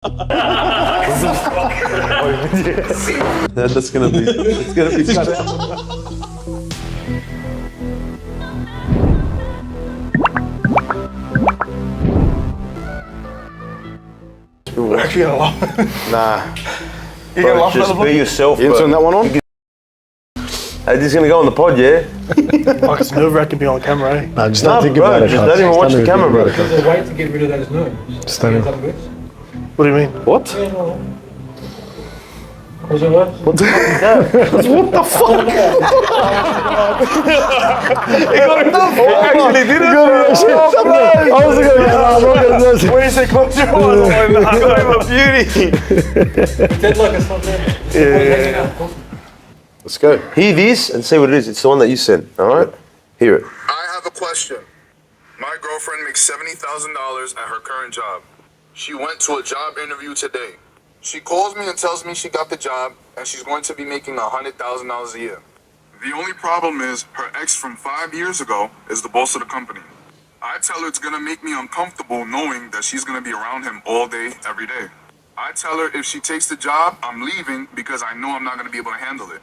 That's gonna be cut out. Actually gonna laugh. Nah. You're gonna laugh Just another be yourself, You turn bro. that one on? Hey, this is gonna go on the pod, yeah? Fuck, it's nerve-wracking being on camera, eh? No, just No, don't think bro, about it. just cuz. don't even watch the think camera, about bro. it, cuz. There's a way to get rid of those nerves. Just don't even. What do you mean? What? Was it what? What the fuck is that? What the fuck? Actually did it, I was going to When you say close your eyes, I'm like, I'm a beauty. Dead like it's not there. Yeah. Let's go. Hear this and see what it is. It's the one that you sent, alright? Hear it. I have a question. My girlfriend makes $70,000 at her current job. She went to a job interview today. She calls me and tells me she got the job and she's going to be making $100,000 a year. The only problem is her ex from 5 years ago is the boss of the company. I tell her it's going to make me uncomfortable knowing that she's going to be around him all day, every day. I tell her if she takes the job, I'm leaving because I know I'm not going to be able to handle it.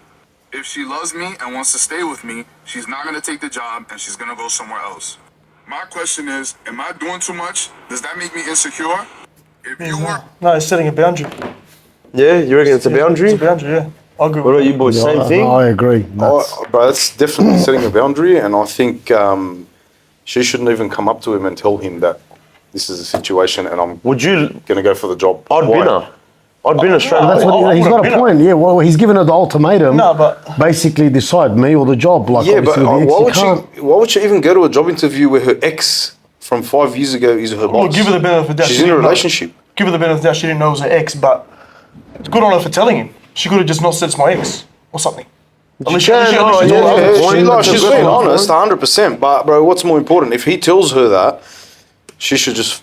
If she loves me and wants to stay with me, she's not going to take the job and she's going to go somewhere else. My question is, am I doing too much? Does that make me insecure? If you were... no, it's setting a boundary. Yeah, you reckon it's a boundary? It's a boundary, yeah. I agree What with about you boys? Same thing? No, I agree. That's, Bro, that's definitely setting a boundary, and I think she shouldn't even come up to him and tell him that this is a situation and I'm Would you? going to go for the job. I'd Why? bin her. I'd bin her straight that's away. what he's got a I've point. Yeah, well, he's given her the ultimatum. No, but- basically decide me or the job. Like, Yeah, but obviously with the ex, why you would can't. why would she even go to a job interview where her ex from 5 years ago is her boss? Well, give her the benefit of the doubt. She's She in a didn't know. relationship. Give her the benefit of the doubt. She didn't know it was her ex, but it's good on her for telling him. She could have just not said it's my ex or something. At least can, at least oh, she yeah, told her. She's being honest, 100%. But bro, what's more important? If he tells her that, she should just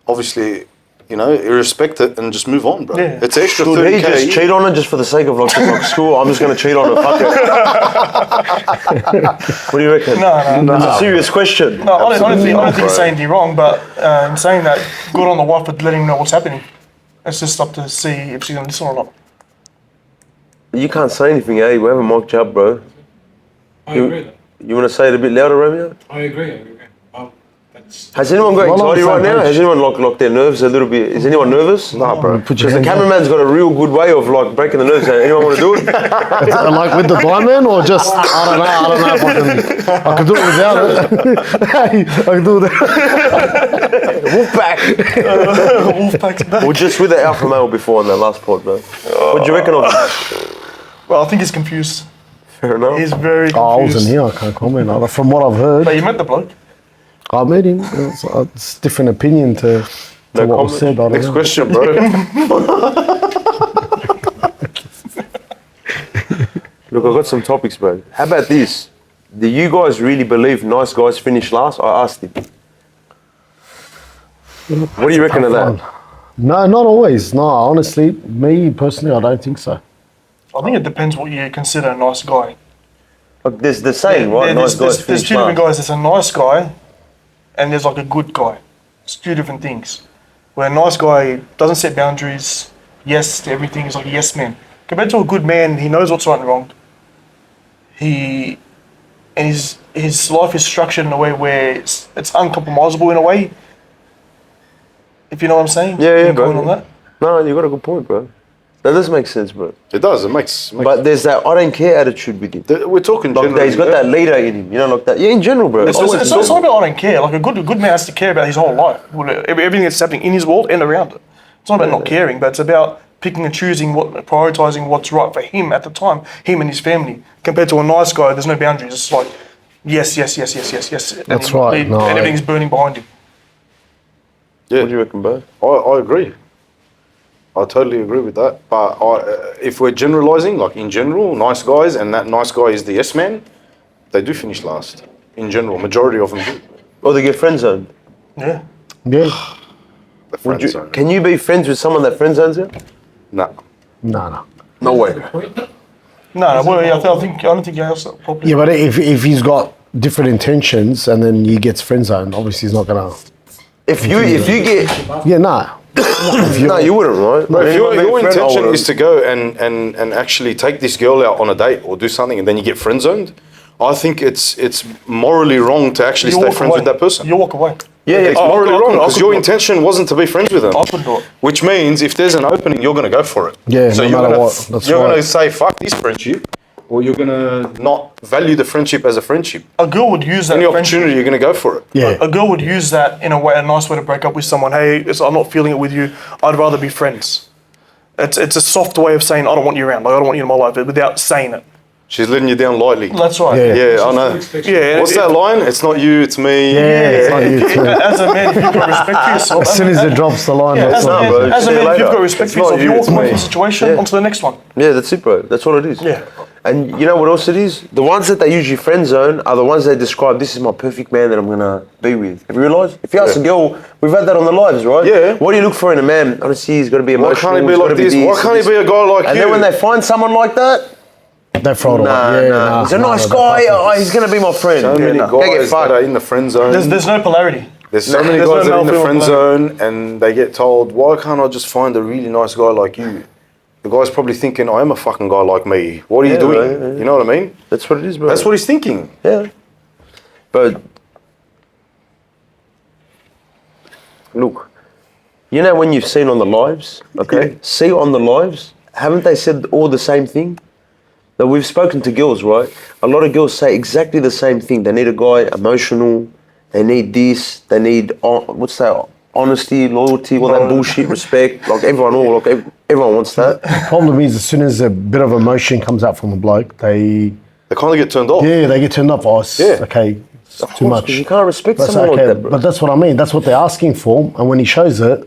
obviously, respect it and just move on, bro. Yeah. It's extra Should 30K. he just cheat on her just for the sake of like school? I'm just going to cheat on her. Fuck it. What do you reckon? No. It's a serious question. No, I don't think he's bro. saying anything wrong, but in saying that, good on the wife for letting him know what's happening. It's just up to see if she's going to listen or not. You can't say anything, eh? We haven't mocked you up, bro. I agree though. You want to say it a bit louder, Romeo? I agree. That's... Has anyone got Well, anxiety on the right same now? page. Has anyone locked their nerves a little bit? Is anyone nervous? Nah, bro. Put your Because the hands up. cameraman's got a real good way of like breaking the nerves. Anyone want to do it? Like with the blind man, or just I don't know if I can do it without it. Hey, I can do that. Wolfpack. Wolfpack's back. We're just with the alpha male before on that last pod, bro. What do you reckon of it? Well, I think he's confused. Fair enough. He's very confused. Oh, I wasn't here. I can't comment. From what I've heard, But you met the bloke. I met him. It's a different opinion to No what was comment. said. I don't Next know. question, bro. Look, I've got some topics, bro. How about this? Do you guys really believe nice guys finish last? I asked him. What do you reckon of that? No, not always. No, honestly, me personally, I don't think so. I think it depends what you consider a nice guy. Like, there's the saying, right? Nice guys There's finish two different last. guys. There's a nice guy, and there's like a good guy. It's two different things. Where a nice guy doesn't set boundaries, yes to everything, is like a yes man. Compared to a good man, he knows what's right and wrong. His life is structured in a way where it's uncompromisable in a way. If you know what I'm saying? Yeah, Can you bro. comment on that? No, you got a good point, bro. That does make sense, bro. It does. It makes But there's that I don't care attitude with him. we're talking Like generally. he's got that leader in him, like that. Yeah, in general, bro. It's not about I don't care. Like a good man has to care about his whole life, everything that's happening in his world and around it. It's not about not caring, but it's about picking and choosing prioritizing what's right for him at the time, him and his family. Compared to a nice guy, there's no boundaries. It's like yes. And That's right. And everything's burning behind him. Yeah, What do you reckon, bro? I agree. I totally agree with that. But if we're generalizing, like in general, nice guys, and that nice guy is the yes man, they do finish last. In general, majority of them do. Or they get friend zoned. Yeah. Yeah. The friend zone. Can you be friends with someone that friend zones you? Nah. No. No way. No. Well, yeah, I don't think you answered that properly. Yeah, but if he's got different intentions and then he gets friend zoned, obviously he's not gonna. If you get Yeah, nah. No, you wouldn't, right? No, if your Friend, I intention wouldn't. is to go and actually take this girl out on a date or do something and then you get friend zoned, I think it's morally wrong to actually stay friends with that person. You walk away. Yeah, It's yeah. morally wrong I because could your do it. intention wasn't to be friends with them. I could do it. Which means if there's an opening, you're going to go for it. Yeah, so no you're matter gonna, what, that's you're going to right. say fuck this friendship, or you're going to not value the friendship as a friendship. A girl would use that Any friendship. opportunity, you're going to go for it. Yeah. A girl would use that in a way, a nice way to break up with someone. Hey, I'm not feeling it with you. I'd rather be friends. It's a soft way of saying I don't want you around. Like I don't want you in my life, without saying it. She's letting you down lightly. That's right. Yeah. Yeah, I know. Yeah. What's that line? It's not you, it's me. Yeah, it's not you too. As a man, if you've got respect for yourself. As soon as it drops the line, that's As a all. man, bro. as a See you man, if you've later. got respect It's for yourself, not you you, walk it's away from me. the situation, Yeah. onto the next one. Yeah, that's it, bro. That's all it is. Yeah. And you know what else it is? The ones that they usually friend zone are the ones they describe, this is my perfect man that I'm going to be with. Have you realised? If you ask a girl, we've had that on the lives, right? Yeah. What do you look for in a man? Honestly, he's got to be Why emotional. can't he be he's like gotta this? Why can't he be a guy like And you? then when they find someone like that, They throw it away. nah, Yeah, nah. He's a nice guy. Oh, he's going to be my friend. so many Go get guys that fucked. are in the friend zone. There's no polarity. There's so many There's guys no that are in the male friend female zone and they get told, why can't I just find a really nice guy like you? The guy's probably thinking, I am a fucking guy like me. What are you Yeah, doing? right, yeah. You know what I mean? That's what it is, bro. That's what he's thinking. Yeah. But look, you know when you've seen on the lives, okay? Yeah. See on the lives, haven't they said all the same thing? That we've spoken to girls, right? A lot of girls say exactly the same thing. They need a guy emotional. They need this. They need what's that? Honesty, loyalty, all that bullshit, respect. Like everyone wants that. Problem is, as soon as a bit of emotion comes out from a bloke, they kind of get turned off. get turned off. Oh, it's, Yeah. okay, it's too much. 'Cause you can't respect That's someone okay, like that, bro. but that's what I mean. That's what they're asking for, and when he shows it,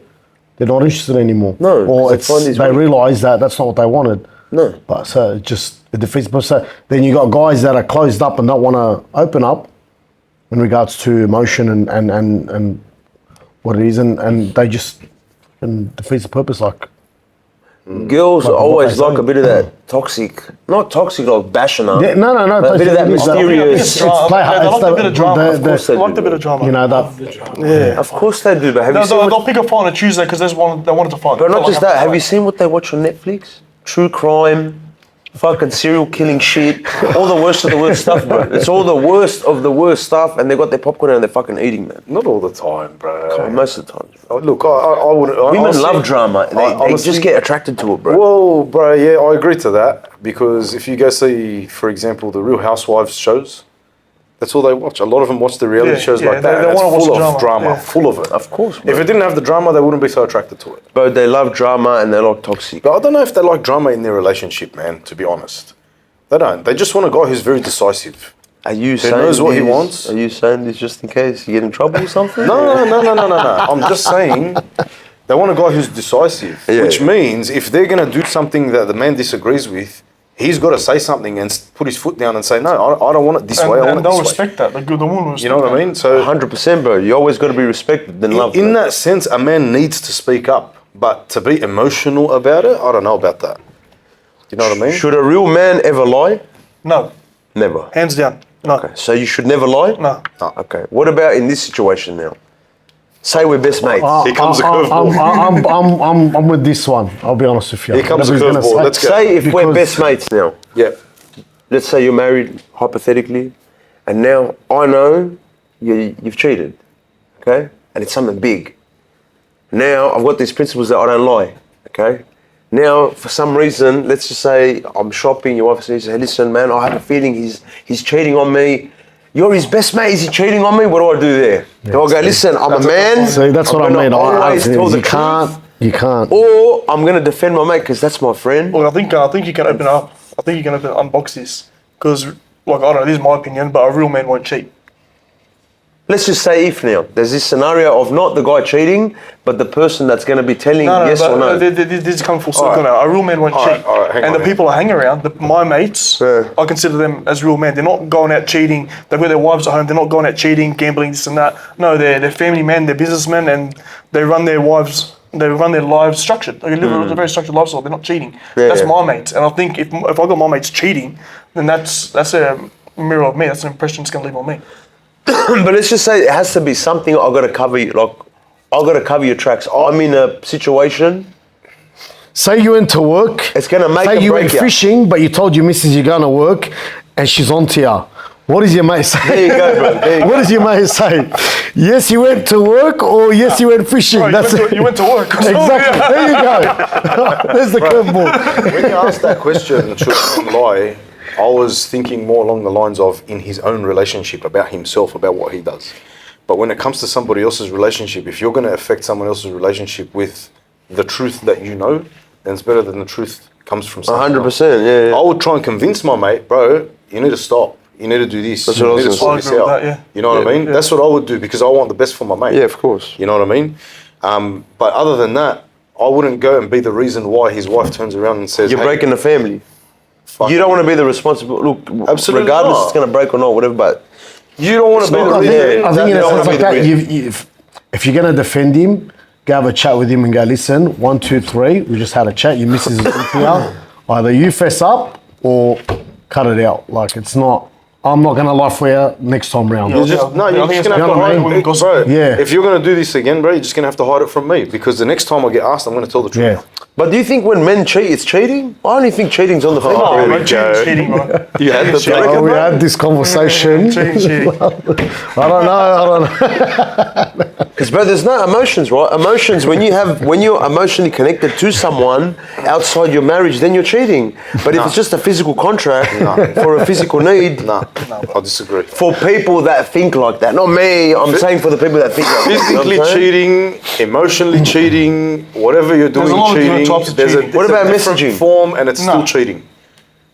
they're not interested anymore. No, 'cause or they it's find these they weak. realise that that's not what they wanted. No. But so it just it defeats the purpose. So then you got guys that are closed up and don't want to open up in regards to emotion and what it is, and they just defeats the purpose. Like Girls Like what always they like say. a bit of that toxic, not toxic like bashing her. yeah, no, But a bit of that it's- mysterious. It's Drama. play, They like it's a bit of drama. the- Of course they they like do, a bit of drama. you know that. Yeah. Of course they do, but have you seen They'll what, pick a fight on a Tuesday because they wanted to fight. but not Like, just that, have you seen what they watch on Netflix? True crime, fucking serial killing shit, all the worst of the worst stuff, bro. It's all the worst of the worst stuff, and they got their popcorn and they're fucking eating, man. Not all the time, bro. Most of the time. Look, I wouldn't. Women honestly- love drama. They honestly- just get attracted to it, bro. Well, bro, yeah, I agree to that because if you go see, for example, the Real Housewives shows, that's all they watch. A lot of them watch the reality Yeah, shows yeah, like that. they and it's wanna watch full the of drama, drama, yeah. full of it. Of course, bro. If it didn't have the drama, they wouldn't be so attracted to it. But they love drama and they like toxic. But I don't know if they like drama in their relationship, man. To be honest, they don't. They just want a guy who's very decisive. Are you He saying knows what he this- wants. Are you saying this just in case you get in trouble or something? No. I'm just saying they want a guy who's decisive, Yeah, which yeah. means if they're gonna do something that the man disagrees with, he's got to say something and put his foot down and say, no, I don't want it this way. I want And it they'll this way. respect that. The woman will respect You know what I that. mean? So 100%, bro. You always got to be respected and loved. in man. that sense, a man needs to speak up, but to be emotional about it, I don't know about that. You know what I mean? Should a real man ever lie? No, Never. hands down. No, Okay, so you should never lie? no. Okay. What about in this situation now? Say we're best mates. Here comes the curveball. I'm with this one. I'll be honest with you. Here comes the Whatever he's curveball. gonna Let's go. Say if we're Because- best mates now. Yeah. Let's say you're married, hypothetically, and now I know you've cheated, okay? And it's something big. Now I've got these principles that I don't lie, okay? Now, for some reason, let's just say I'm shopping, your wife says, hey, listen, man, I have a feeling he's cheating on me. You're his best mate, is he cheating on me? What do I do there? Do I go, listen, I'm a man. See, that's what I I'm mean. gonna always tell the You truth. can't. Or I'm going to defend my mate because that's my friend. Well, I think you can open up. I think you can unbox this because, like, I don't know. This is my opinion, but a real man won't cheat. Let's just say if now, there's this scenario of not the guy cheating, but the person that's going to be telling yes but or no. This is coming full circle Alright. now. A real man won't Alright, cheat. alright, hang And on, the people I hang around, my mates, Yeah. I consider them as real men. They're not going out cheating. They've got their wives at home. They're not going out cheating, gambling, this and that. No, they're family men. They're businessmen, and they run their wives. They run their lives structured. They live a very structured lifestyle. They're not cheating. Yeah, That's yeah. my mates. And I think if I got my mates cheating, then that's a mirror of me. That's an impression it's going to leave on me. But let's just say it has to be something I've got to cover. Like, I've got to cover your tracks. I'm in a situation. Say you went to work. It's gonna make Say or you break went you. fishing, but you told your missus you're going to work, and she's on to you. What does your mate say? There you go, bro. There you What go. does your mate say? Yes, you went to work, or yes, you went fishing. Bro, you went to work. Exactly. There you go. There's the curveball. When you asked that question, should one lie, I was thinking more along the lines of in his own relationship, about himself, about what he does. But when it comes to somebody else's relationship, if you're going to affect someone else's relationship with the truth that you know, then it's better than the truth comes from someone else. 100%. Yeah. I would try and convince my mate, bro, you need to stop. You need to do this. That's You what I need to was sort gonna this say. I agree out. with that, yeah. You know what I mean? Yeah. That's what I would do because I want the best for my mate. Yeah, of course. You know what I mean? But other than that, I wouldn't go and be the reason why his wife turns around and says, You're hey, breaking the family. fuck You don't want to be the responsible. Look, Absolutely regardless not. it's going to break or not, whatever, but You don't want to be not- the yeah, reason. I think in You a don't wanna sense like be the that, if you're going to defend him, go have a chat with him and go, listen, 1, 2, 3, we just had a chat, your missus is on to you. Either you fess up or cut it out. Like, it's not, I'm not going to lie for you next time round. You're just, no, I you're think just it's going to have to gonna hide be it. gossip. Bro, Yeah. if you're going to do this again, bro, you're just going to have to hide it from me because the next time I get asked, I'm going to tell the truth. Yeah. but do you think when men cheat, it's cheating? I only think cheating's on the female. here we Oh, go. cheating, bro. You had the Cheating. Oh, we had this conversation. Cheating. I don't know. Because, bro, there's no emotions, right? Emotions, when you're emotionally connected to someone outside your marriage, then you're cheating. But if it's just a physical contract for a physical need, No, I disagree. for people that think like that, not me, I'm saying for the people that think like that. you know Physically what I'm saying? cheating, emotionally cheating, whatever you're doing, a lot of different cheating. types of There's cheating. a, What there's about a different messaging? form and it's No. still cheating.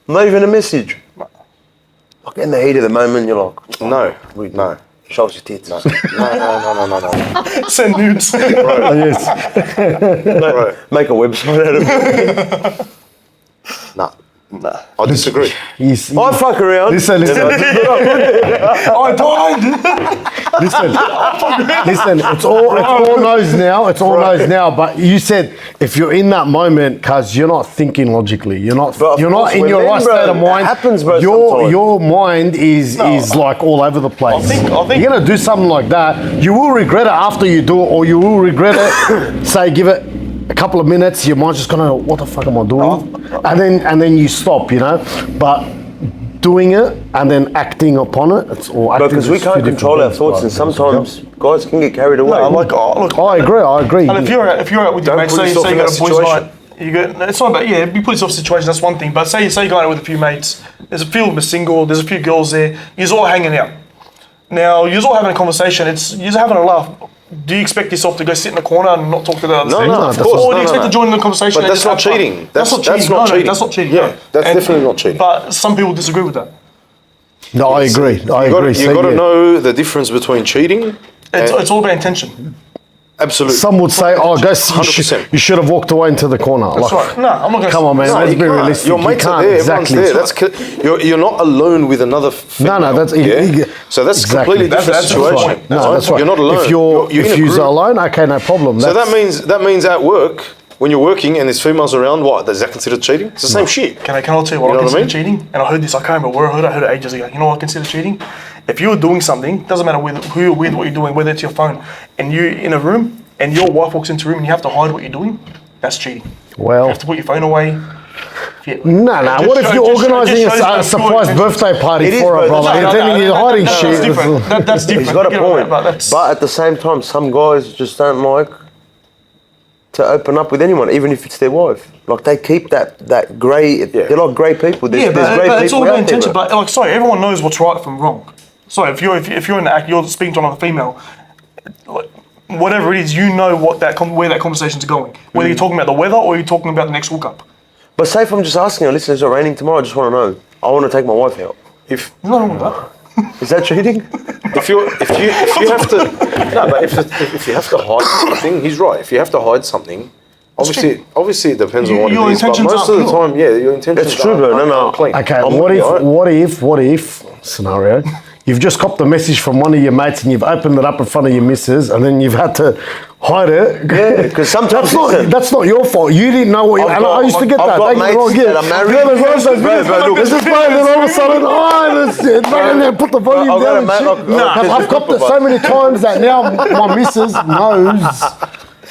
Not even a message. Like in the heat of the moment, you're like, No, we- no. show us your tits. No. No. Send nudes. Oh, yes. Bro, Make a website out of it. nah. I disagree. He's, I fuck around. listen. I died. Listen, it's all no's now. It's all no's now. But you said if you're in that moment, cuz you're not thinking logically. You're not. But of You're not course, in when your men, right bro, state of it mind. happens, bro, Your sometimes. mind is like all over the place. I think- you're gonna do something like that. You will regret it after you do it, or you will regret it. Say, give it a couple of minutes. Your mind's just gonna, what the fuck am I doing? And then you stop. You know, but. Doing it and then acting upon it, it's all. Because we can't control our thoughts, and sometimes guys can get carried away. No, like, look, I agree. and if you're out with your Don't mates, put say yourself you in got that a boys' situation. night, you go. It's not about you put yourself in a situation. That's one thing. But say you're going out with a few mates. There's a few of them are single. There's a few girls there. You're all hanging out. Now you're all having a conversation. You're having a laugh. Do you expect yourself to go sit in the corner and not talk to the other? No, sex? no, of that's course. Or do you no, expect no. to join in the conversation? But and that's just not have fun? cheating. That's not cheating. That's not No, cheating. that's not cheating. Yeah, no. that's definitely not cheating. But some people disagree with that. No, I agree. I agree. You got to know the difference between cheating. It's all about intention. Absolutely. Some would say, "Oh, guys, 100%. you should have walked away into the corner." That's right. No, I'm not going to. Come on, man. No, Let's you be can't. realistic. Your You mates are can't. there. Exactly. Everyone's there. You're not alone with another female. No, that's So that's exactly. completely different That's the situation. point. No, that's right. You're not alone. If you're in a if you're group. alone, okay, no problem. So That's- that means at work when you're working and there's females around, what? Is that considered cheating? It's the same shit. Can I tell you what You I know what I consider cheating? And I heard this, I can't remember where I heard it ages ago. You know what I consider cheating? If you're doing something, doesn't matter who you're with, what you're doing, whether it's your phone, and you're in a room and your wife walks into a room and you have to hide what you're doing, that's cheating. Well, You have to put your phone away. no. What if you're organising it shows a pure surprise intention. birthday party It is, for bro. her brother? No, You're no, telling you're hiding That's shit. different. That's different. He's got a Get over point. that, that's- But at the same time, some guys just don't like to open up with anyone, even if it's their wife. Like they keep that grey. They're like grey people. There's, Yeah, there's grey but it's all people about out there, intention. bro. But like, sorry, everyone knows what's right from wrong. Sorry, if you're in the act, you're speaking to another female. Like, whatever it is, you know what where that conversation's going. Whether you're talking about the weather or you're talking about the next hookup. But say if I'm just asking her, listen, is it raining tomorrow? I just want to know. I want to take my wife out. If There's nothing wrong with that. Is that cheating? if you have to if you have to hide something, he's right. If you have to hide something, obviously it depends on what Your it is. But intentions most of the aren't pure. time, yeah, your intentions That's true, bro. No. are clean. Okay, I'm what with you, right? if scenario? you've just copped a message from one of your mates and you've opened it up in front of your missus and then you've had to hide it. Yeah, because sometimes that's not your fault. You didn't know what. And I used to get that. I've got Don't get me wrong, mates that are married. Yeah, there's always those Bro, videos. look, There's this bloke, and all of a sudden, it's back in there, put the volume I've got down. a mate, And shit. I've- I've copped it so many times that now my missus knows.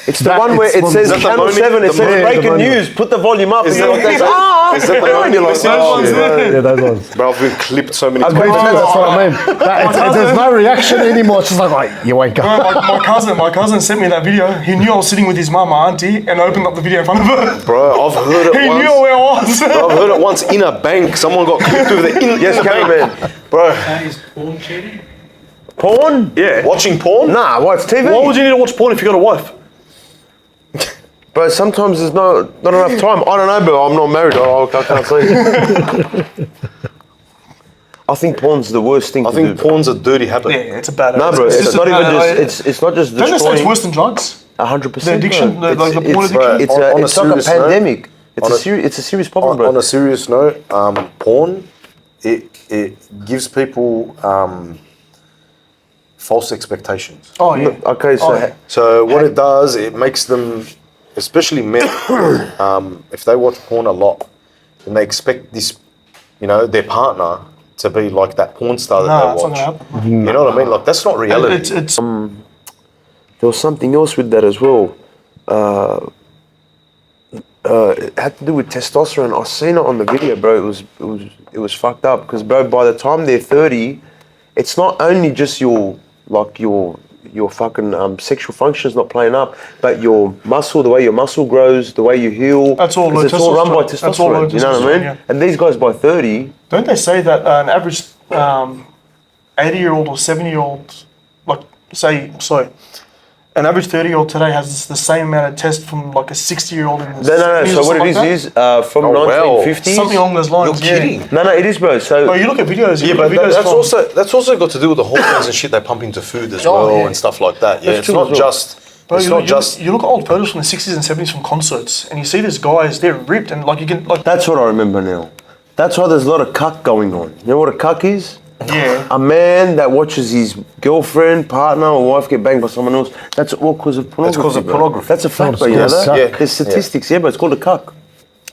It's the one where it it's says one- Channel 7, it says the breaking moaning. news, put the volume up. Is and you're like, that- is that the moaning like, message? oh, Yeah. Yeah, those ones. Bro, I've been clipped so many I've times. been- That's what I mean. There's no reaction anymore. It's just like, you wanker. My cousin sent me that video. He knew I was sitting with his mum, my auntie, and opened up the video in front of her. Bro, I've heard it He once. knew where I was. Bro, I've heard it once in a bank. Someone got clipped with it in Yes, the bank. cameraman. Bro, Is porn cheating? Porn? Yeah. watching porn? Nah, well, it's TV. Why would you need to watch porn if you got a wife? Bro, sometimes there's not enough time. I don't know, but I'm not married. I can't say. I think porn's the worst thing I to think do. porn's a dirty habit. Yeah, it's a bad. No, bro, it's just not a even bad- just. It's not just Don't they say it's destroying. worse than drugs? 100%. The addiction, bro. like the porn It's addiction? it's On a like a serious note- pandemic. on a- It's a serious problem, On, bro. on a serious note, porn, it gives people false expectations. Oh yeah. Okay, so Oh, yeah. So what it does, it makes them, especially men, if they watch porn a lot, then they expect this, their partner to be like that porn star that Nah, they it's not watch. gonna happen. You know what I mean? Like that's not reality. It's there was something else with that as well. It had to do with testosterone. I seen it on the video, bro. It was fucked up because, bro, by the time they're 30, it's not only just your fucking sexual functions not playing up, but your muscle, the way your muscle grows, the way you heal. That's all 'cause low it's all run by testosterone. That's all low testosterone. You know what I testosterone, mean? yeah. And these guys by 30, don't they say that an average 80-year-old or 70-year-old, like an average 30-year-old today has the same amount of test from like a 60-year-old in the no. 70s or So what something it like is that? from Oh, well. 1950s. Something along those lines. You're kidding. No, it is, bro. So But you look at videos. Yeah, You but look at videos that's also got to do with the hormones and shit they pump into food as Oh, well yeah. and stuff like that. Yeah, That's it's true not as well. just. Bro, It's you not look, just. you look at old photos from the 60s and 70s from concerts, and you see these guys, they're ripped, and like you can like that's what I remember now. That's why there's a lot of cuck going on. You know what a cuck is? yeah. A man that watches his girlfriend, partner, or wife get banged by someone else. That's all because of pornography. 'cause of bro. pornography. That's a fact, It's bro. You know called that? cuck. There's statistics, yeah, but it's called a cuck.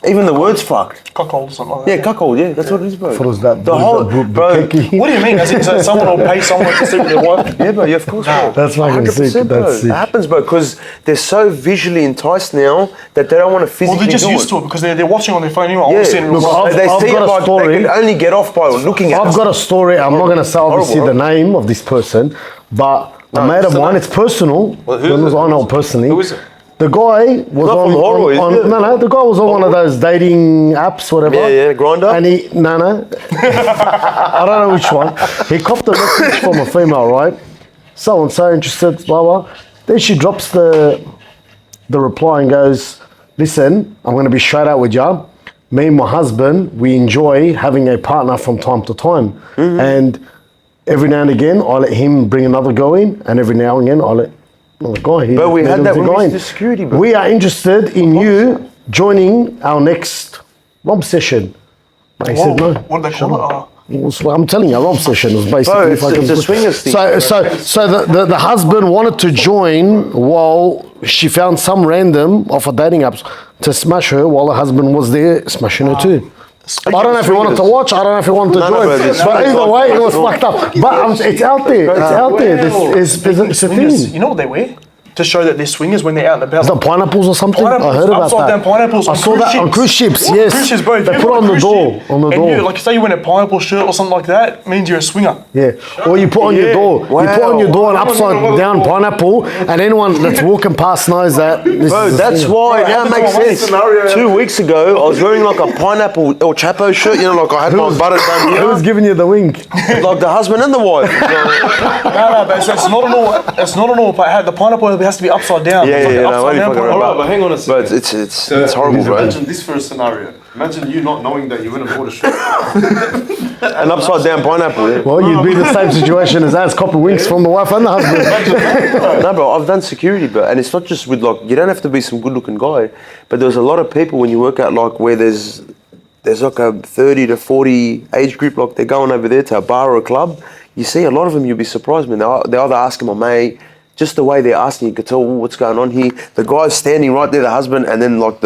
Even the word's fucked. Cuckold or something like Yeah, that. cuckold. Yeah, that's what it is, bro. What was that? The What is whole, that, bro. Bukaki? What do you mean? As in, so someone will pay someone to sleep with their wife? Yeah, bro. Yeah, of course, bro. That's fucking 100%, sick, bro. that's sick. It happens, bro, because they're so visually enticed now that they don't want to physically Well, they're just do used to it because they're watching on their phone anyway. Yeah, I've seen it Look, real I've- they I've see got it a like story. they can only get off by looking at I've it. got a story. I'm not going to say obviously Horrible, the name of this person, but a mate of what's the mine. name? It's personal. Well, who is because it? I know personally. Who is it? The guy was Not on, from Horror, is it? no. The guy was on one of those dating apps, whatever. Yeah, Grindr? And he no. I don't know which one. He copped a message from a female, right? So and so interested, blah blah. Then she drops the reply and goes, "Listen, I'm going to be straight out with you. Me and my husband, we enjoy having a partner from time to time, and every now and again, I let him bring another girl in, and every now and again, I let another guy. But we let had him that to when go we in. did security, bro. We are interested in you joining our next romp session." But he said no. What do they call it? I'm telling you, a romp session was basically. Bro, it's a swingers thing. So the husband wanted to join while she found some random off a dating apps to smash her while her husband was there smashing her too. I don't know if he wanted to watch. I don't know if he wanted to No, join. bro, this- But either way, it was fucked up. But it's out there. It's out there. It's a Swingers, thing. you know what they wear? To show that they're swingers when they're out and about. Is that pineapples or something? Pineapples, I heard about upside that. down pineapples I on saw cruise that on ships. cruise ships. What? Yes, Cruise ships, bro. they put it on the door. On the And door. you, like say you wear a pineapple shirt or something like that, means you're a swinger. Yeah, or you put on your door. You put on your door an upside down pineapple, and anyone that's walking past knows that. This Bro, is a that's thing. why Bro, now it that's makes my sense. scenario. 2 weeks ago, I was wearing like a pineapple El Chapo shirt, you know, like I had my butter done here. Who's giving you the wink? Like the husband and the wife. No, but it's not an all. It's not an all. But the pineapple has to be upside down. Yeah, It's like yeah, an no, upside what are you down fucking pineapple. Alright, but hang on a Bro, second. it's horrible, bro. Imagine this for a scenario. Imagine you not knowing that you went and bought a shirt. An upside down pineapple, yeah. Well, you'd be in the same situation as copper winks from the wife and the husband. No, bro, I've done security, bro, and it's not just with like, you don't have to be some good-looking guy, but there's a lot of people when you work out like where there's like a 30 to 40 age group, like they're going over there to a bar or a club, you see a lot of them, you'll be surprised, man. They either ask him, mate, just the way they're asking, you could tell what's going on here. The guy's standing right there, the husband, and then like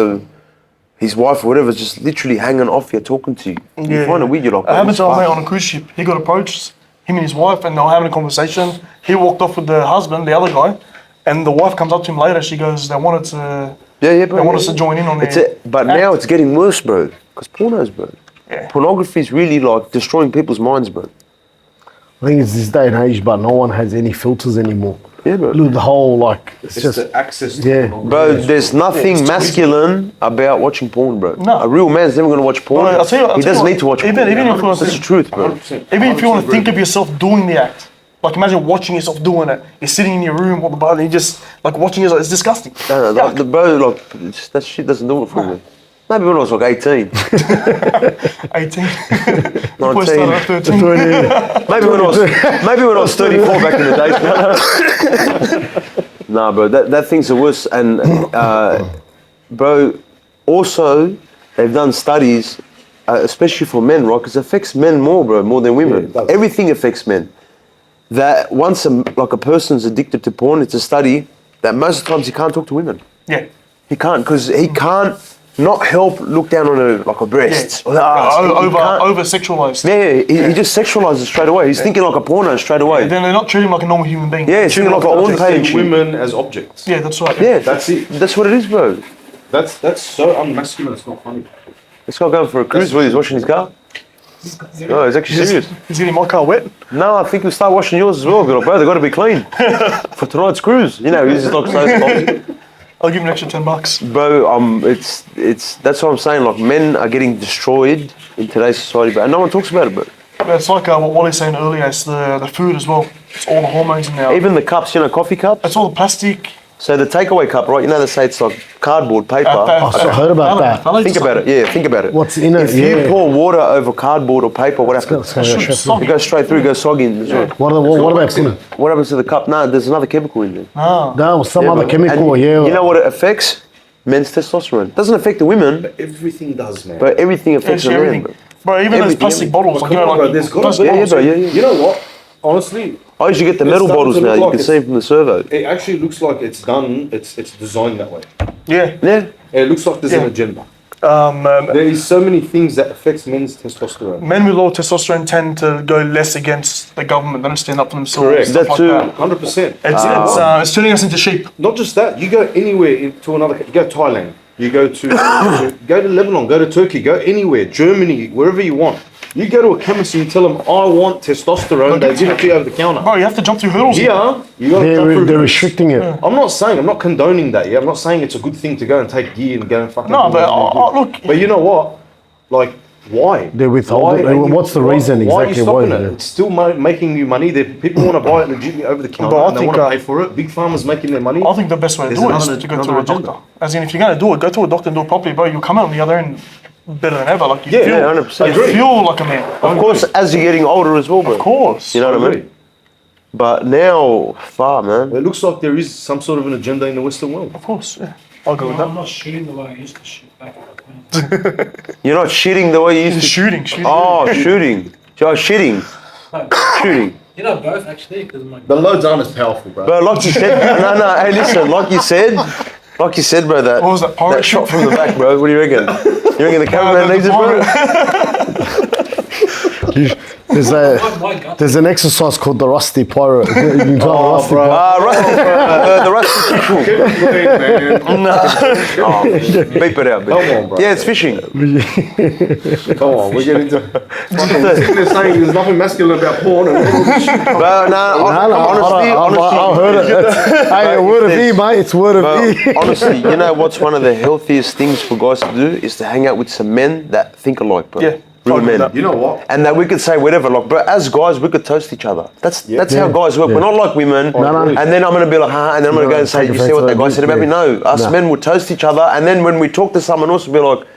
his wife or whatever is just literally hanging off you, talking to you. You find it weird, you're like, it happened to our mate on a cruise ship. He got approached, him and his wife, and they were having a conversation. He walked off with the husband, the other guy, and the wife comes up to him later. She goes, they wanted to, bro. they want us to join in on it. But now it's getting worse, bro, because pornos, bro. Yeah. Pornography is really like destroying people's minds, bro. I think it's this day and age, but no one has any filters anymore. Yeah, bro. Look, the whole like it's just the access to yeah. Bro, there's nothing masculine about watching porn, bro. No. A real man's never gonna watch porn. Bro, I'll tell you, He doesn't need to watch porn. Even if you want That's the to, truth, bro. even if you want to think of yourself doing the act, like imagine watching yourself doing it. You're sitting in your room or the bar, and you just like watching yourself. It's disgusting. No, the bro, like that shit doesn't do it for me. Maybe when I was like 18. 18. Before I started at 13. maybe when I was 34 back in the day. Nah, bro, that thing's the worst. And bro, also they've done studies, especially for men, right? Because it affects men more, bro, more than women. Yeah, Everything affects men. That once a person's addicted to porn, it's a study that most of the times he can't talk to women. Yeah. He can't, because he can't not help look down on a breast or the ass. Over sexualized. He just sexualizes straight away. He's thinking like a porno straight away. Then they're not treating him like a normal human being. Yeah, he's thinking like an on page. women as objects. Yeah, that's right. Yeah, That's it. That's what it is, bro. That's so unmasculine. It's not funny. This guy going for a cruise while he's washing his car. No, he's actually serious. He's getting my car wet. No, I think he'll start washing yours as well. Bro, they've got to be clean for tonight's cruise. You know, he's just like so. I'll give him an extra $10. Bro, it's that's what I'm saying. Like, men are getting destroyed in today's society, but no one talks about it, bro. It's like what Wally's saying earlier. It's the food as well. It's all the hormones in there. Even the cups, coffee cups. It's all the plastic. So the takeaway cup, right? They say it's like cardboard paper. I heard about that. Think about it. Yeah, think about it. What's in it? If you pour water over cardboard or paper, what happens? It goes straight through. It goes soggy. What about in it? What happens to the cup? No, there's another chemical in there. No, some other bro. chemical. And Yeah. You know what it affects? Men's testosterone. It doesn't affect the women, Everything does, man. but everything affects the men. Everything. Bro. Bro, even those Everything, plastic everything. bottles. Like, Bro, there's got to be. Yeah, bro, yeah. You know what? Honestly, I usually get the metal It's bottles starting to now. look You like can see them from the servo. it actually looks like it's done. It's designed that way. Yeah. Yeah. It looks like there's an Yeah. agenda. There is so many things that affects men's testosterone. Men with low testosterone tend to go less against the government. They don't stand up for themselves. Correct. Stuff That like too. that. 100%. It's turning us into sheep. Not just that. You go anywhere to another. You go to Thailand. You go to go to Lebanon. Go to Turkey. Go anywhere. Germany. Wherever you want. You go to a chemist and you tell them, I want testosterone. They give it to you over the counter. Bro, you have to jump through hurdles. Here, you got to jump through. They're restricting it. I'm not saying, I'm not condoning that, yeah? I'm not saying it's a good thing to go and take gear and go and fucking... No, but look. But you know what? Like, why? They're withholding. Why are you- What's the reason Why are exactly? you stopping it? Yeah. It's still making you money. People want to buy it legitimately over the counter But I and they think, want to pay for it. Big farmers making their money. I think the best way to There's do it is another- to go to another a doctor. agenda. As in, if you're going to do it, go to a doctor and do it properly, bro. You'll come out on the other end better than ever. Like, you Yeah, feel, 100%. you feel like a man. Of course, as you're getting older as well, bro. Of course. You know what I mean? But now, far, man. It looks like there is some sort of an agenda in the Western world. Of course, yeah. I'll go with I'm that. not shooting the way I used to shoot back in the 20s. You're not shitting the way you used to. Shooting. Oh, shooting. You're shitting. Shooting. You know, both actually, because my The loads aren't as powerful, bro. Bro, like you said, no, hey, listen, like you said, bro, that, What was that, pirate that shot shot? from the back, bro, what do you reckon? You reckon the cameraman needs it, bro? There's an exercise called the rusty pirate. You can try the rusty pirate. The rusty fish hook. Beep it out, Come on, bro. Yeah, it's fishing. Come on, we're getting into... They're saying there's nothing masculine about porn and all this shit. Bro, honestly, I heard it. Hey, a word of E, mate. It's word of E. honestly, you know what's one of the healthiest things for guys to do is to hang out with some men that think alike, bro. Yeah. Real men. You know what? And that we could say whatever, like, bro, as guys, we could toast each other. That's how guys work. We're not like women. No. And then I'm going to be like, and then I'm going to go and say, you see what that guy said about me? No, us men would toast each other. And then when we talk to someone else, we'll be like,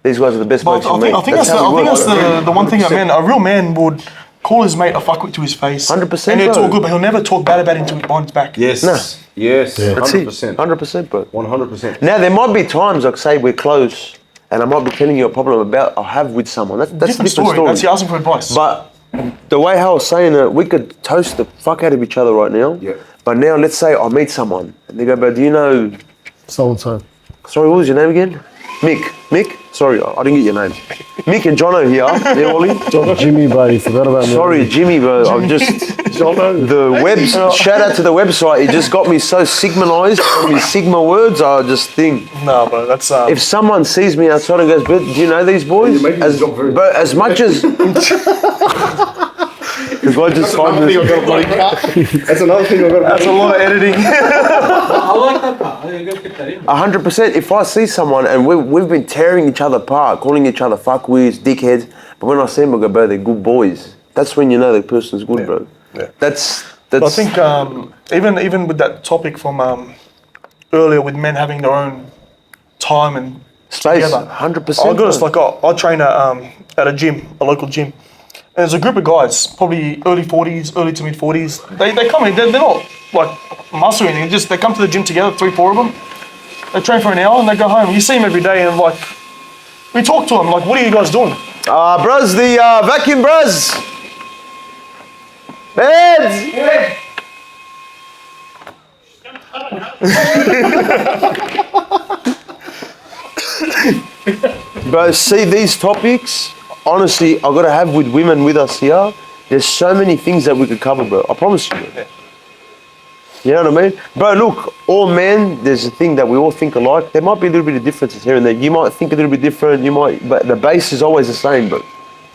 these guys are the best But blokes you meet. I think that's the one thing that a real man would call his mate a fuckwit to his face. 100%, And it's all bro. good, but he'll never talk bad about him behind his back. Yes. No. Yes. That's it. 100%. 100%, bro. 100%. Now, there might be times, like, say, we're close, and I might be telling you a problem I have with someone. That's a different story. That's you asking for advice. But the way how I was saying it, we could toast the fuck out of each other right now. Yeah. But now, let's say I meet someone and they go, "But do you know?" So and so. Sorry, what was your name again? Mick. Sorry, I didn't get your name. Mick and Jono here. Yeah, Ollie. Jimmy, bro, you forgot about me. Sorry, Jimmy, bro. I'm just the webs. Shout out to the website. It just got me so sigmanized from these Sigma words. I just think No, bro, that's if someone sees me outside and goes, "But do you know these boys?" You're making this job very- But as much as because I just find this. That's another thing I've got to that's a lot of editing. I like that part. I'm gonna keep that in. 100%. If I see someone and we've been tearing each other apart, calling each other fuckweeds, dickheads, but when I see them, I go, "Bro, they're good boys." That's when you know the person's good, bro. Yeah. That's. I think even with that topic from earlier with men having their own time and space. together. 100%. I got like I train at a gym, a local gym. And there's a group of guys, probably early 40s, early to mid 40s. They come in, they're not like muscle or anything. They come to the gym together, 3-4 of them. They train for an hour and they go home. You see them every day and like, we talk to them like, "What are you guys doing?" Bros, the vacuum bros. Heads. Bro, see these topics, honestly, I've got to have with women with us here. There's so many things that we could cover, bro. I promise you. Bro. You know what I mean? Bro, look, all men, there's a thing that we all think alike. There might be a little bit of differences here and there. You might think a little bit different, but the base is always the same, bro.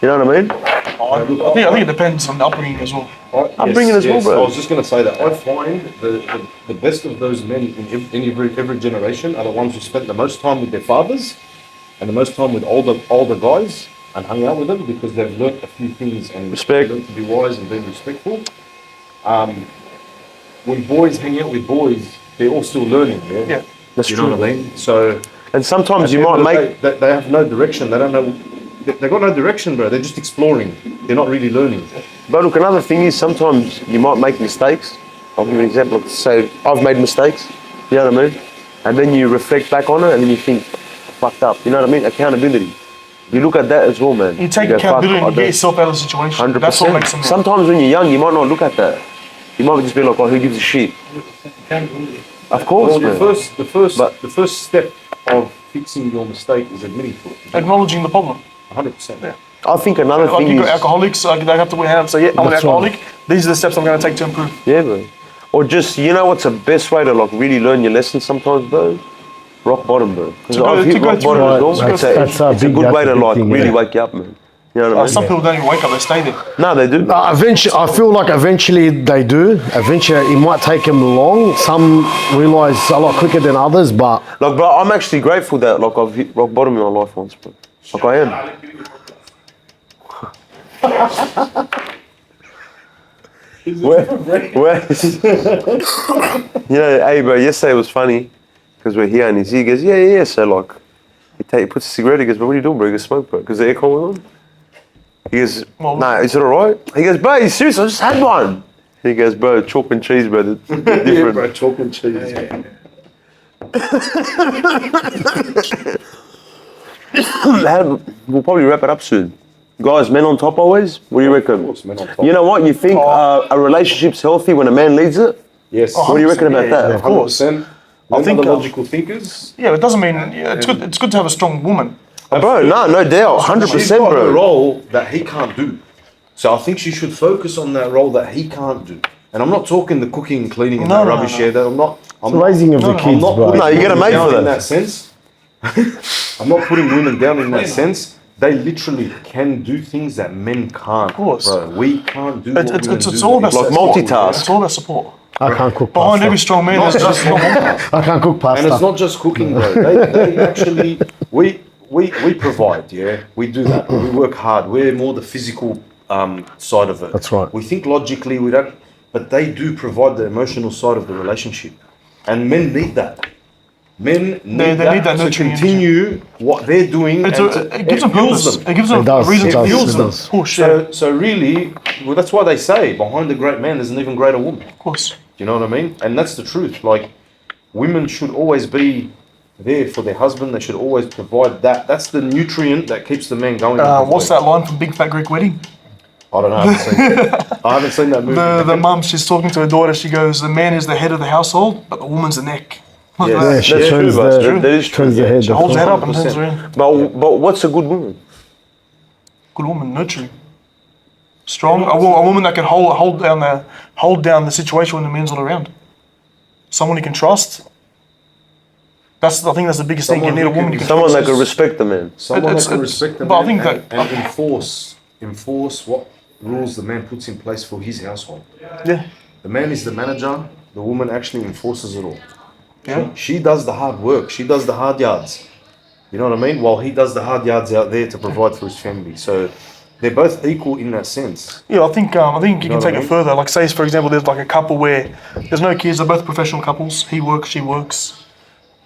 You know what I mean? I think it depends on the upbringing as well. Upbringing as well, bro. I was just going to say that I find the best of those men in every generation are the ones who spent the most time with their fathers and the most time with older guys and hung out with them because they've learnt a few things and Respect. learnt to be wise and be respectful. When boys hang out with boys, they're all still learning. Yeah. That's You true. know what I mean? So And sometimes you at the might end of make... the day, they have no direction. They don't know. They've got no direction, bro. They're just exploring. They're not really learning. But look, another thing is sometimes you might make mistakes. I'll give you an example. Say, I've made mistakes, you know what I mean? And then you reflect back on it and then you think, fucked up, you know what I mean? Accountability. You look at that as well, man. You take go, "Fuck, accountability I and get don't-" yourself out of the situation. 100%. That's what makes them. Sometimes when you're young, you might not look at that. You might just be like, "Oh, who gives a shit?" Accountability. Of course, Well, man. the first step of fixing your mistake is admitting to it. Acknowledging the problem. 100%. Yeah. I think another Like thing you got is... alcoholics, they have to wear hand and say, "Yeah, I'm an That's right. alcoholic. These are the steps I'm going to take to improve." Yeah, bro. Or just, you know what's the best way to like really learn your lessons sometimes, bro? Rock bottom, bro. 'Cause To go- I've hit to go rock through bottom it. as well. That's- It's that's a big- good way that's to a big like thing, really yeah. wake you up, man. You know what I mean? Some people don't even wake up; they stay there. No, they do. Eventually, I feel like eventually they do. Eventually, it might take them long. Some realise a lot quicker than others, but Like, bro, I'm actually grateful that like I've hit rock bottom in my life once, bro. Like I am. Where, you know, hey, bro, yesterday was funny because we're here and he goes, yeah. So like, he puts a cigarette. He goes, "But what are you doing, bro?" He goes, "Smoke, bro," because the aircon was on. He goes, Well, "Nah, is it alright?" He goes, "Bro, you serious? I just had one." He goes, "Bro, chalk and cheese, bro. They're Yeah, different." bro, chalk and cheese. We'll probably wrap it up soon. Guys, men on top always? What do you reckon? Of course, men on top. You know what? You think a relationship's healthy when a man leads it? Yes. What do you reckon about that? Of course. 100%. I think, the logical thinkers. Yeah, it doesn't mean it's good. It's good to have a strong woman. Bro, no doubt. She's 100%, got a bro. role that he can't do. So I think she should focus on that role that he can't do. And I'm not talking the cooking and cleaning and No, that no, rubbish no. here. That I'm not. I'm the raising of the I'm kids, not bro. putting No, you gotta women make down for in that. that sense. I'm not putting women down in that sense. They can do things that men can't. Of course. Bro. We can't do. It's women it's do. all about Like support. multitask. It's all about support. I can't cook Behind pasta. every strong man, Not there's just just one. I can't cook pasta. And it's not just cooking, bro. They actually, we provide, yeah. We do that. We work hard. We're more the physical side of it. That's right. We think logically, we don't, but they do provide the emotional side of the relationship. And men need that. Men need, They that, need that to nurturing continue what they're doing. It's and it gives them fuels purpose. them. It gives them It does, a reason it to does, fuels it them. does. Push, yeah, So really, well, that's why they say behind a great man there's an even greater woman. of course. You know what I mean? And that's the truth. Like, women should always be there for their husband. They should always provide that. That's the nutrient that keeps the man going. What's that line from Big Fat Greek Wedding? I don't know. I haven't seen that movie. The mum, she's talking to her daughter. She goes, "The man is the head of the household, but the woman's the neck." Like Yes. that. Yeah, she That's turns true, boss. the, That is true. turns the head. She holds the her head up and 100%. turns around. But what's a good woman? Good woman, nurturing, strong. A woman that can hold down the situation when the man's not around. Someone you can trust. I think that's the biggest thing. You need a woman you can Someone that trust. can respect the man. Someone It's- that can it's- respect the but I man think and, that- and enforce what rules the man puts in place for his household. Yeah. The man is the manager. The woman actually enforces it all. Yeah. She does the hard work. She does the hard yards. You know what I mean? While he does the hard yards out there to provide for his family. So they're both equal in that sense. Yeah, I think you know can what take I it mean? further. Like, say for example, there's like a couple where there's no kids. They're both professional couples. He works, she works.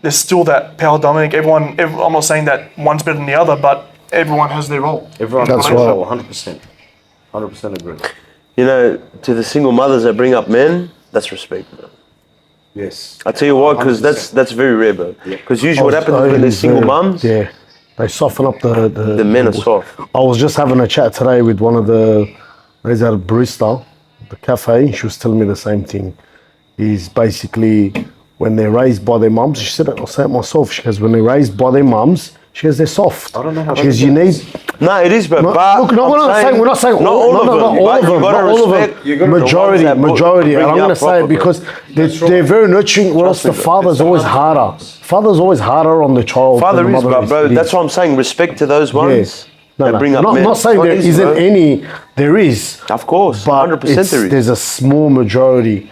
There's still that power dynamic. I'm not saying that one's better than the other, but everyone has their role. Everyone That's has right. 100%. 100% agree. You know, to the single mothers that bring up men, that's respect, bro. Yes. I tell you what, because 100%. that's very rare, bro. Because usually what Oh, happens when there's single mums, Yeah, they soften up the the men are soft. I was just having a chat today with one of the, there's a barista, the cafe. She was telling me the same thing. Is basically when they're raised by their mums. She said it. I'll say it myself. She goes, when they're raised by their mums, she goes, they're soft. I don't know how She goes, that you need. No, it is, bro. No, but look, no, we're not saying not all, all no, of no, them. not all but of them, you gotta not all of respect them. Majority, the ones that majority. And bring I'm you going to up say proper, it bro. because they're very nurturing. Or else the father's always harder. Father's always harder on the child. Father than the is, mother but bro, It is. that's what I'm saying. Respect to those ones Yes. No, that no. bring up I'm men. not saying It's there easy, isn't bro. any. There is. Of course, But 100% there is. there's a small majority.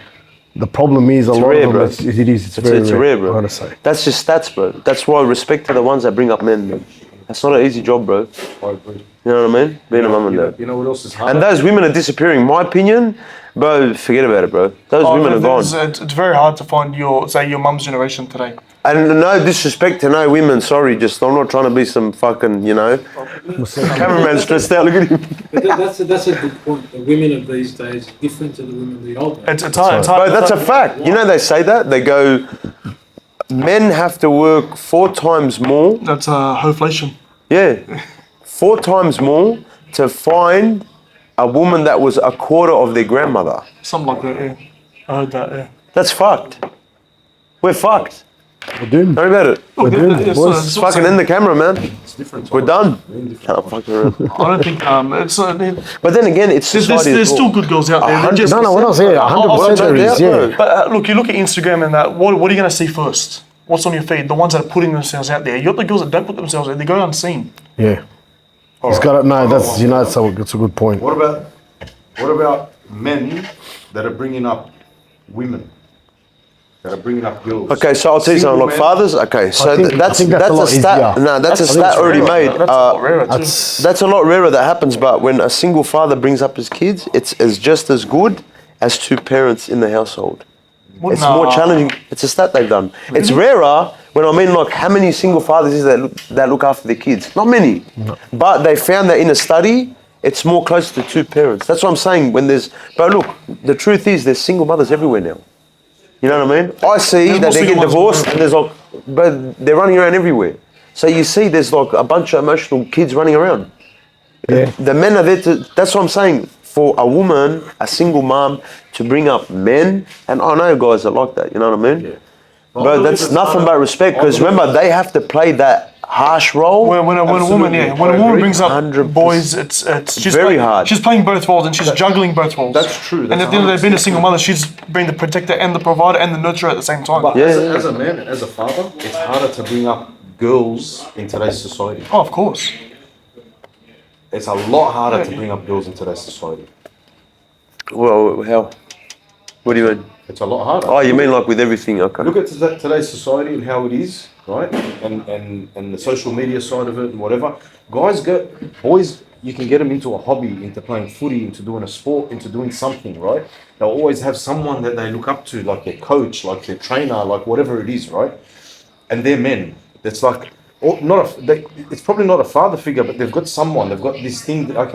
The problem is a lot rare, of them. bro. It's very It's rare, bro. I'm gonna say. That's just stats, bro. That's why respect to the ones that bring up men, bro. That's not an easy job, bro. I agree. You know what I mean? Being a mum and dad. You know what else is hard? And those women are disappearing. In my opinion, bro, forget about it, bro. Those women are gone. It's very hard to find your mum's generation today. And no disrespect to no women, sorry, just I'm not trying to be some fucking, you know, cameraman stressed out, look at him. But that's a good point. The women of these days are different to the women of the old days. It's hard. Bro, that's a fact. You know they say that? They go, men have to work 4 times more. That's hoflation. Yeah. 4 times more to find a woman that was a quarter of their grandmother. Something like that. Yeah, I heard that. Yeah. That's fucked. We're fucked. We're doing. Don't worry about it. We're doing. It's boys. not- Just fucking end the camera, man. It's different. We're done. Can't fuck around. I don't think it's. But then again, it's society as There's well. still good girls out there. They're just, No, we're not saying 100% there is. Yeah. But look, you look at Instagram and that. What are you going to see first? What's on your feed? The ones that are putting themselves out there. You got the girls that don't put themselves out. They go unseen. Yeah. He's got it. No, that's that's a good point. What about men that are bringing up women? That are bringing up girls? Okay, so I'll tell you Single something. Like men- fathers, okay, so I think that's that's a that's a lot stat. easier. No, that's a I think stat it's already rarer. made. That's a lot rarer too. That's a lot rarer that happens. But when a single father brings up his kids, it's just as good as 2 parents in the household. It's more challenging. It's a stat they've done. It's rarer when I mean like how many single fathers is that look after their kids? Not many. But they found that in a study, it's more close to 2 parents. That's what I'm saying. But look, the truth is there's single mothers everywhere now. You know what I mean? I see There's that more they get single mothers divorced than and there's like, but they're running around everywhere. So you see there's like a bunch of emotional kids running around. Yeah. The men are there to, that's what I'm saying. For a woman, a single mom, to bring up men, and I know guys are like that, you know what I mean? Yeah. Bro, that's nothing but respect, because remember, they have to play that harsh role. When a woman, Absolutely. when a I woman agree. brings up 100%. boys, it's she's very playing, hard. She's playing both roles and she's juggling both roles. That's true. And That's at the end of the day, 100%. being a single mother, she's being the protector and the provider and the nurturer at the same time. But Yeah, as a man, as a father, it's harder to bring up girls in today's society. Oh, of course. It's a lot harder to bring up girls in today's society. Well, how? What do you mean? It's a lot harder. Oh, you mean like with everything, okay. Look at today's society and how it is, right? And the social media side of it and whatever. Boys, you can get them into a hobby, into playing footy, into doing a sport, into doing something, right? They'll always have someone that they look up to, like their coach, like their trainer, like whatever it is, right? And they're men. It's like, it's probably not a father figure, but they've got someone, they've got this thing, they've got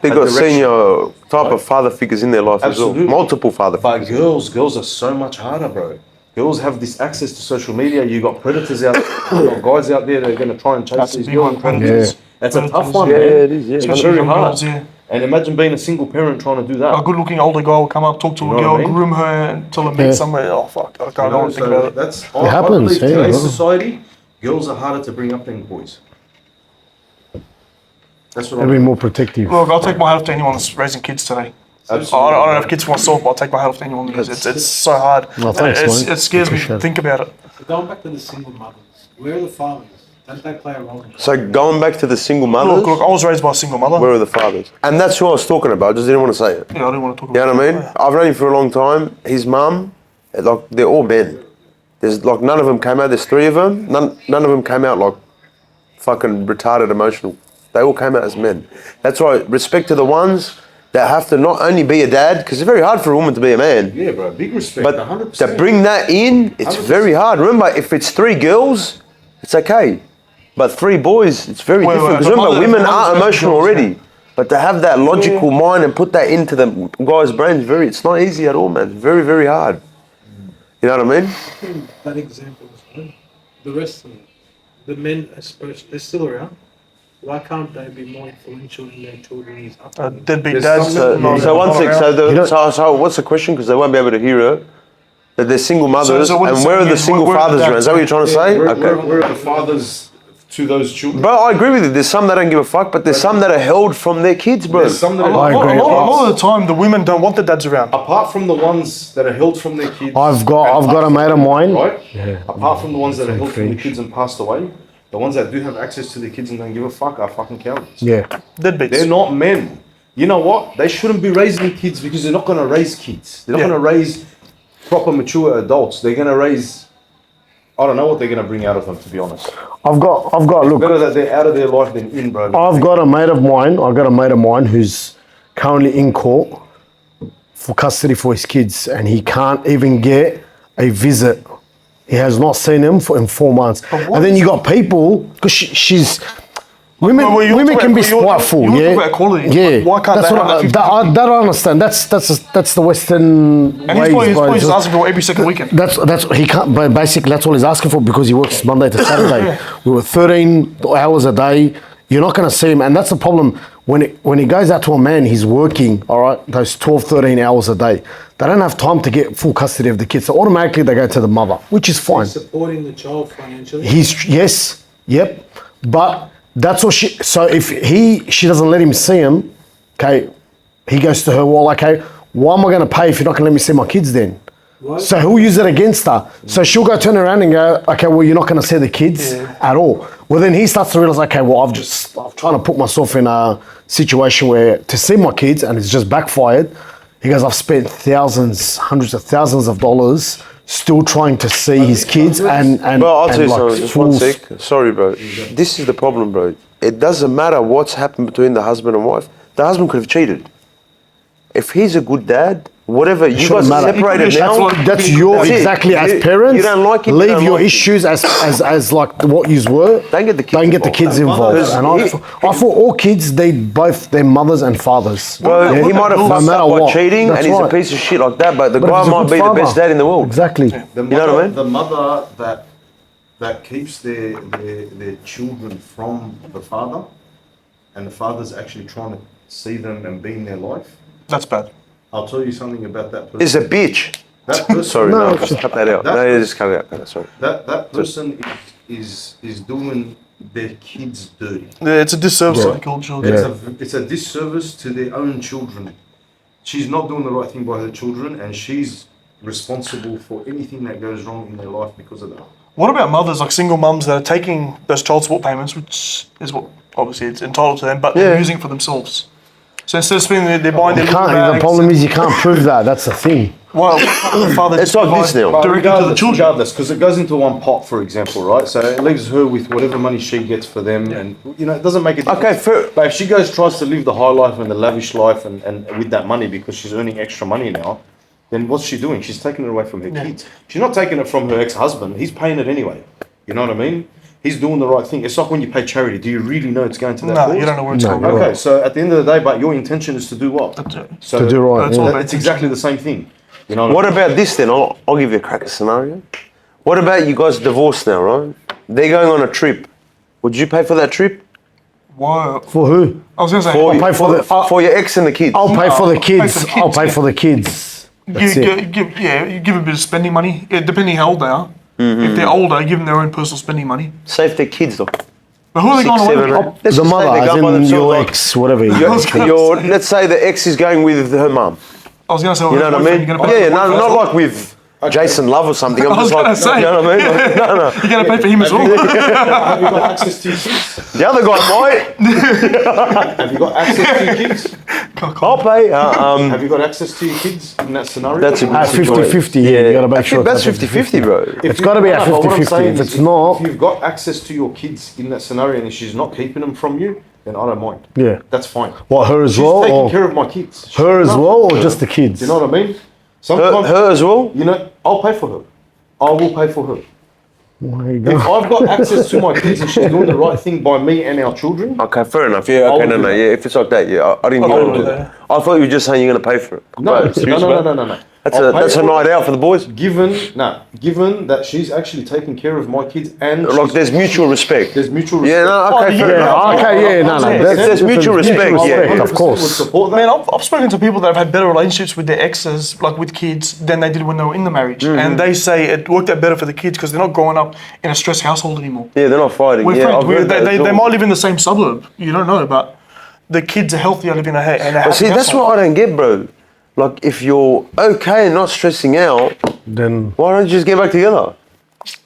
They've a got direction. senior type of father figures in their life Absolutely. as well. Multiple father But figures. girls are so much harder, bro. Girls have this access to social media. You got predators out there, you got guys out there that are going to try and chase That's a these big girls. one, predators. That's a tough Predators, one, Yeah, man. it is, yeah. It's Especially very young hard. girls, yeah. And imagine being a single parent trying to do that. A good-looking older guy will come up, talk to You a know girl, what I mean? groom her, and tell her meet somewhere. Oh fuck! I don't want to think about it. That's It happens, I believe yeah. today's society, girls are harder to bring up than boys. That's what I They'll be mean. more protective. Look, I'll take my hat off to anyone that's raising kids today. I don't have kids for myself, but I'll take my hat off to anyone because it's so hard. No, thanks, mate. It scares me Appreciate to it. think about it. So going back to the single mothers, where are the fathers? Don't they play a role in So going back to the single mothers, Look, I was raised by a single mother. where are the fathers? And that's who I was talking about. Just didn't want to say it. Yeah, I didn't want to talk You about know what I mean? I've known him for a long time. His mum, like they're all men. There's like none of them came out. There's 3 of them. None of them came out like fucking retarded emotional. They all came out as men. That's why respect to the ones that have to not only be a dad, because it's very hard for a woman to be a man. Yeah, bro, big respect, But 100%. to bring that in, it's 100%. very hard. Remember, if it's 3 girls, it's okay. But 3 boys, it's very Wait, different. wait, Because the remember, mother- women the are mother's emotional girls, already. But to have that logical mind and put that into the guy's brain, it's not easy at all, man. It's very, very hard. You know what I mean? that example? The rest of them, the men, especially, they're still around. Why can't they be more influential in their children's upbringing? Deadbeat There's dads. some- So one not sec. around. So what's the question? Because they won't be able to hear it. That they're single mothers, so what and is where are saying the is, single where are the fathers around? Is that what you're trying to say? Okay. Where are the fathers to those children? Bro, I agree with you. There's some that don't give a fuck, but there's some that are held from their kids, bro. There's some that A are lot, agree. a lot of the time, the women don't want their dads around. apart from the ones that are held from their kids. I've got a mate of mine. Right? Apart from the ones that are held from their kids and passed away, the ones that do have access to their kids and don't give a fuck are fucking cowards. Yeah. Deadbeats. They're not men. You know what? They shouldn't be raising kids because they're not going to raise kids. They're not Yeah. going to raise proper mature adults. They're going to raise. I don't know what they're going to bring out of them, to be honest. I've got look. Better that they're out of their life than in, bro. I've got a mate of mine who's currently in court for custody for his kids, and he can't even get a visit. He has not seen him in 4 months. And then you got people, because she's women. Well, you're Women can be talking about- spiteful. you're Yeah, talking about equality. yeah. Why can't that's they what have that I don't understand. That's the Western And ways. he's bro. probably just asking for every second weekend. That's he can't. But basically, that's all he's asking for because he works Monday to Saturday. We were 13 hours a day. You're not going to see him, and that's the problem. When he goes out to a man, he's working. All right, those 12, 13 hours a day. They don't have time to get full custody of the kids, so automatically they go to the mother, which is fine. Supporting the child financially. Yep, but that's what she. So if she doesn't let him see him, okay, he goes to her. Well, okay, why am I going to pay if you're not going to let me see my kids then? Right. So he'll use it against her. So she'll go turn around and go, okay, well, you're not going to see the kids at all. Well, then he starts to realize, okay, well, I'm trying to put myself in a situation where to see my kids and it's just backfired. He goes, I've spent thousands, hundreds of thousands of dollars still trying to see his kids and Bro, I'll tell you like something. Just one full- sec. Sorry, bro. This is the problem, bro. It doesn't matter what's happened between the husband and wife. The husband could have cheated. If he's a good dad, whatever, you shouldn't guys are matter. separated now. That's your That's it. exactly as You- parents. You don't like it. you Leave don't your like it. issues as like what yous were. Don't get the kids Don't get the involved. kids And involved. mothers- And I thought all kids need both their mothers and fathers. Bro, he might have No fucked matter up by what. cheating That's and he's right. a piece of shit like that, but the But if guy he's a might good be the father- best dad in the world. Exactly. The You know what I mean? The mother that keeps their children from the father, and the father's actually trying to see them and be in their life. That's bad. I'll tell you something about that person. Is a bitch. That person, Sorry, No, no, it's- just cut that out. that- No, just cut it out. Cut it, sorry. that person is doing their kids dirty. It's a disservice to the children. It's a disservice to their own children. She's not doing the right thing by her children, and she's responsible for anything that goes wrong in their life because of that. What about mothers, like single mums that are taking those child support payments, which is what obviously it's entitled to them, but they're using it for themselves? So instead of spending, they're buying their little The bags. problem is you can't prove that. That's the thing. Well, the father It's just like provides this now. But directly to the children. regardless, because it goes into one pot, for example, right? So it leaves her with whatever money she gets for them, and it doesn't make a difference. Okay, fair. But if she tries to live the high life and the lavish life, and with that money because she's earning extra money now, then what's she doing? She's taking it away from her kids. She's not taking it from her ex-husband. He's paying it anyway. You know what I mean? He's doing the right thing. It's like when you pay charity. Do you really know it's going to that No, cause? you don't know where it's No, going. you're Okay, so at the end of the day, but your intention is to do what? So To do right, That's all yeah. about It's exactly the same thing. You know What about this then? I'll give you a cracker scenario. What about you guys divorced now, right? They're going on a trip. Would you pay for that trip? Whoa. For who? I was gonna say. For, pay for for your ex and the kids. I'll pay for the I'll pay kids. for the kids, I'll pay yeah. for the kids. That's it. You give a bit of spending money, depending how old they are. If they're older, give them their own personal spending money. Save their kids, though. But who are they 6, going away 7, with? 8. Let's The just say mother, they as go by in themselves, your like, ex, whatever. You your- was gonna your- say. let's say the ex is going with her mum. I was going to say, You know what I mean? You're gonna pay Yeah, for the no, boyfriend not as well? like with Jason Love or something. I'm I was just like, gonna say. you know what I mean? Like, no. You're going to pay for him as well. Have you got access to your kids? The other guy might. Have you got access to your kids? I'll pay. Have you got access to your kids in that scenario? That's a good 50-50, yeah. You gotta make sure That's it's 50-50, bro. It's gotta be at but what I'm 50-50. saying If is it's not- if you've got access to your kids in that scenario and she's not keeping them from you, then I don't mind. Yeah. That's fine. What, her as She's well? taking Or care of my kids. her as No. well, or just the kids? You know what I mean? Her, Sometimes, her as well? you know, I'll pay for her. I will pay for her. There you If go. I've got access to my kids and she's doing the right thing by me and our children, Okay, fair enough. Yeah, okay, I'll no, do no, that. yeah. If it's like that, yeah, I didn't I'll get do into that. it. I thought you were just saying you're gonna pay for it. no, Bro, serious, no, bro? no. That's I'll a pay for night it. out for the boys. Given that she's actually taking care of my kids and Like she's- there's mutual respect. there's mutual respect. Yeah, no, okay, fair yeah, enough. Okay, yeah, no. If there's mutual respect, yeah. Of course. Would support that. Man, I've spoken to people that have had better relationships with their exes, like with kids, than they did when they were in the marriage. And they say it worked out better for the kids because they're not growing up in a stressed household anymore. Yeah, they're not fighting. We're Yeah, friends. I've heard that They as well. might live in the same suburb. You don't know, but the kids are healthier living in a But happy see, that's household. what I don't get, bro. Like, if you're okay and not stressing out, Then why don't you just get back together?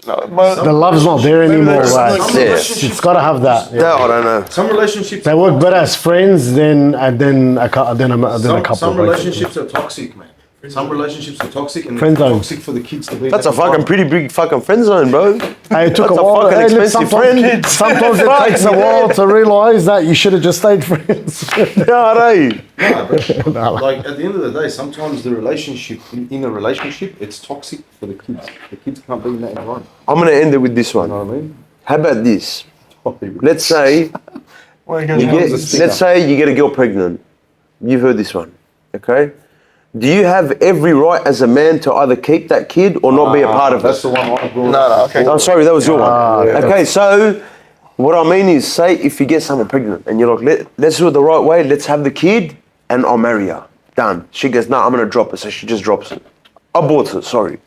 the love's not there anymore, right? Yeah. It's gotta have that. Yeah. That I don't know. Some relationships They work better as friends than a couple. Some Basically. relationships are toxic, man. Some relationships are toxic and Friend it's zone. toxic for the kids to be. That's a that fucking pretty big fucking friend zone, bro. Hey, it took That's a a while. fucking Hey, look, expensive sometimes, friend. sometimes it takes a while to realise that you should have just stayed friends. Yeah, right. Like at the end of the day, sometimes the relationship in a relationship, it's toxic for the kids. The kids can't be in that environment. I'm gonna end it with this You one. know what I mean? How about this? Let's Let's say Well, it goes you down get, to the sticker. let's say you get a girl pregnant. You've heard this one, okay? Do you have every right as a man to either keep that kid or not be a part of That's it? the one I brought. No, okay. I'm sorry, that was your one. yeah. Okay, so what I mean is, say if you get someone pregnant and you're like, let's do it the right way, let's have the kid and I'll marry her. Done. She goes, no, I'm gonna drop it. So she just drops it. Abort it, sorry.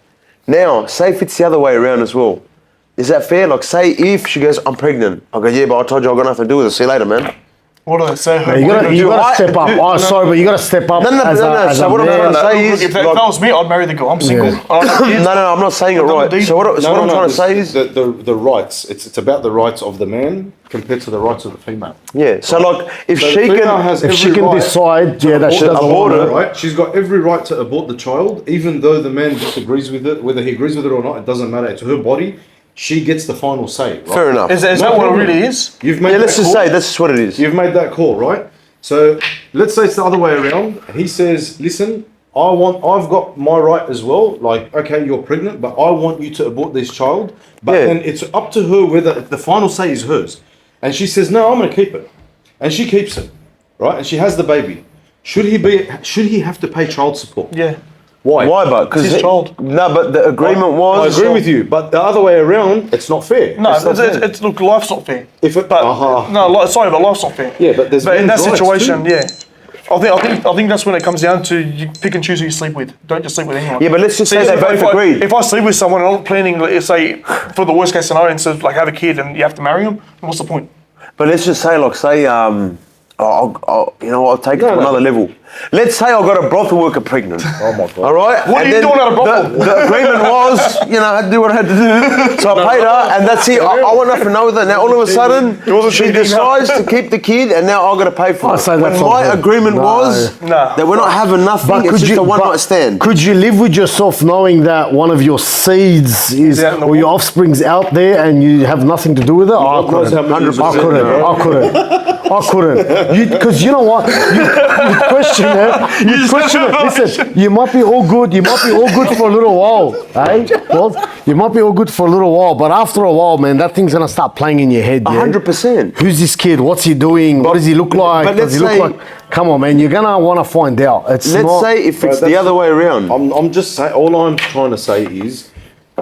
Now, say if it's the other way around as well. Is that fair? Like, say if she goes, I'm pregnant. I go, yeah, but I told you I'm gonna have to do with it. See you later, man. What do they say? You gotta I- step up. do- Oh, sorry, but you gotta step up No, no, as no, no. a So what I'm man. trying to say is, If that was me, I'd marry the girl. I'm single. Yeah. I don't have kids. no, I'm not saying it right. So what I'm trying to say is, the rights. It's about the rights of the man compared to the rights of the female. yeah. So like, if So the she female can, has If she every can right decide, yeah, that she to doesn't abort want it, it. right? She's got every right to abort the child, even though the man disagrees with it. Whether he agrees with it or not, it doesn't matter. It's her body. She gets the final say. Right? fair enough. Is that what it really is? You've made Yeah, let's that just call. say that's just what it is. You've made that call, right? So let's say it's the other way around. He says, "Listen, I've got my right as well. Like, okay, you're pregnant, but I want you to abort this child. But Yeah. then it's up to her whether the final say is hers." And she says, "No, I'm going to keep it," and she keeps it, right? And she has the baby. Should he have to pay child support? Yeah. Why? Why, but because It's his child. No, but the agreement was. I agree with you, but the other way around, it's not fair. No, It's not fair. it's look, life's not fair. If it, But uh-huh. no, sorry, but life's not fair. Yeah, but there's in that men's rights situation, too. yeah. I think that's when it comes down to you pick and choose who you sleep with. Don't just sleep with anyone. Yeah, but let's just say they if both I- agreed. If I sleep with someone and I'm planning, let's say, for the worst case scenario, and says like have a kid and you have to marry him, then what's the point? But let's just say, like, say, I'll take it to another level. Let's say I got a brothel worker pregnant. Oh my God. All right. What are you then doing at a brothel? The agreement was, I had to do what I had to do. So I paid her, and that's it. I want nothing to know with her. Now all of a sudden, she decides to keep the kid, and now I've got to pay for I it. say When that's my not fair. agreement No. was No. that we're not having nothing. But It's just a one but night stand. Could you live with yourself knowing that one of your seeds is out in the or your world? offspring's out there and you have nothing to do with it? I knows how many couldn't. I is couldn't. there, I couldn't. I couldn't. Because you know what? You question it. You question it. Listen, you might be all good. You might be all good for a little while, eh? Well, you might be all good for a little while, but after a while, man, that thing's gonna start playing in your head. Yeah? 100%. Who's this kid? What's he doing? What does he look like? but Does he let's look say- like? Come on, man. You're gonna want to find out. It's Let's not. say if it's Bro, the that's- other way around. I'm just saying. All I'm trying to say is,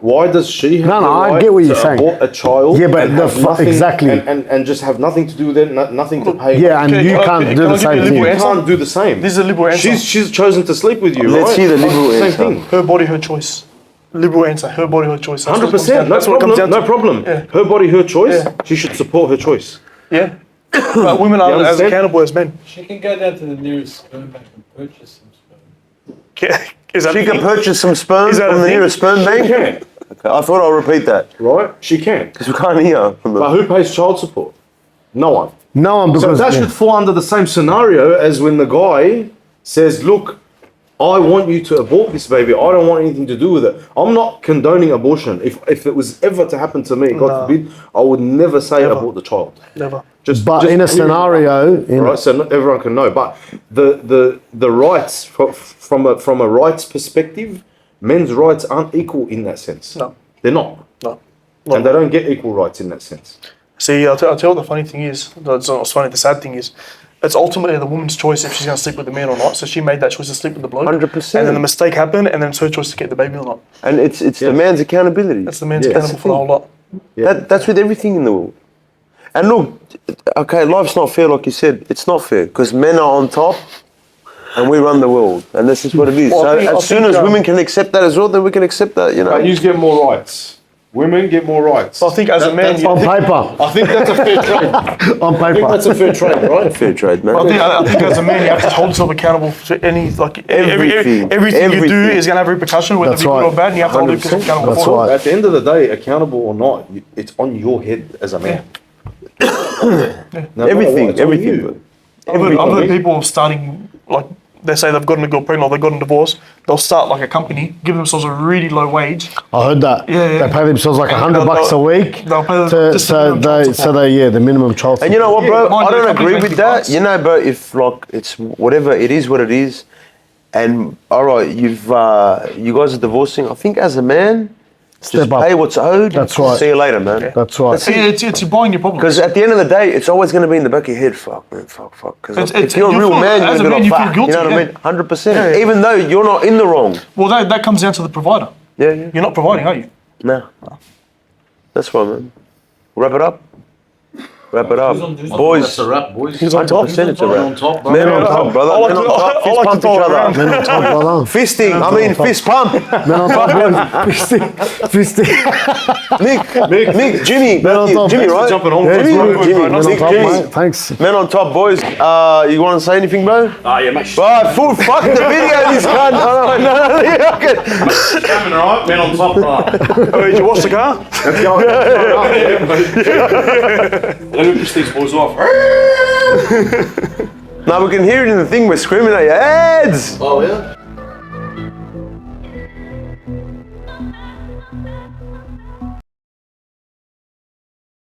Why does she have No, the I right get what to you're saying. abort a child? Yeah, but and the have fu- nothing- exactly. and just have nothing to do with it, nothing to pay. Yeah, and Okay, you can I- can't can do I the give you a same liberal thing. You answer? can't do the same. This is a liberal answer. She's chosen to sleep with you, Let's right? hear the liberal Same answer. thing. Her body, her choice. Liberal answer. Her body, her choice. That's what it comes 100%. down- No that's what it comes problem. down No to. problem. Yeah. Her body, her choice. Yeah. She should support her choice. Yeah. But women are as understand? accountable as men. She can go down to the nearest sperm bank and purchase some sperm. Is that She can purchase some sperm Is that from a the thing? nearest sperm bank. Can, Okay, I thought I'll repeat that right? She can. because we can't hear from But the. who pays child support? No one. No one, So because that should fall under the same scenario as when the guy says, look, I want you to abort this baby. I don't want anything to do with it. I'm not condoning abortion. If it was ever to happen to me, God forbid, I would never say abort the child. Never. but in a scenario, Right, so not everyone can know. But the rights from a rights perspective, men's rights aren't equal in that sense. No. They're not. No. And they don't get equal rights in that sense. See, I'll tell you what the funny thing is. It's not funny. The sad thing is, it's ultimately the woman's choice if she's going to sleep with the man or not. So she made that choice to sleep with the bloke. 100%. And then the mistake happened, and then it's her choice to get the baby or not. And it's the man's accountability. That's the man's Yeah. accountable for the whole lot. That's with everything in the world. And look, okay, life's not fair, like you said. It's not fair because men are on top, and we run the world, and this is what it is. Well, I So think- I as soon think, as women can accept that as well, then we can accept that. You know. But you get more rights. Women get more rights. So I think as a man, on paper, I think that's a fair trade. on I think paper. that's a fair trade, right? Fair trade, man. I think as a man, you have to hold yourself accountable to any Everything. everything you do Everything. is going to have repercussion, whether That's it be good right. or bad, and you have to hold yourself 100%. accountable That's for it. right. At the end of the day, accountable or not, it's on your head as a man. No matter Everything, what, it's on everything. you. I've heard people starting, like, they say they've gotten a girl pregnant or they've gotten a divorce, they'll start like a company, give themselves a really low wage. I heard that. Yeah. They pay themselves like And $100 a week. they'll pay them To, just the so minimum child they, support. so they, the minimum child. And you know what, bro? Yeah, mind I you, don't companies agree make with big that. bucks. You know, bro, if like it's whatever it is, what it is, and all right, you guys are divorcing. I think as a man, Step just up. pay what's owed. That's right. See you later, man. That's right. See, it's you're buying your problems. Because at the end of the day, it's always going to be in the back of your head. Fuck, man. Fuck. Because It's- if you're a you real feel- man, as a you're man, going to you feel fuck. You know guilty, what I yeah. mean? 100%. Yeah. Even though you're not in the wrong. Well, that comes down to the provider. Yeah. You're not providing, are you? No. That's right, man. Wrap it up. Wrap it up. Who's on Boys. That's a wrap, boys. He's on top. 100% it's a Man on wrap. top, bro. Men on top, brother. I like Men on to- top. I Fist like to pump throw each it around. other. Men on top, brother. Fisting. I mean, fist pump. Men on top, fisting. Nick, Jimmy. Men on top. Jimmy, right? Jumping on. Yeah, Jimmy, it's Jimmy, Men on Nick, top, Jimmy. mate. Thanks. Men on top, boys. You want to say anything, bro? Ah, yeah, mate. Right, fuck the video, this cunt. No, okay. Coming, right? Man on top, right? Oh, did you wash the car? Let's go. Let me piss these boys off. Now we can hear it in the thing. We're screaming at your heads. Oh, yeah?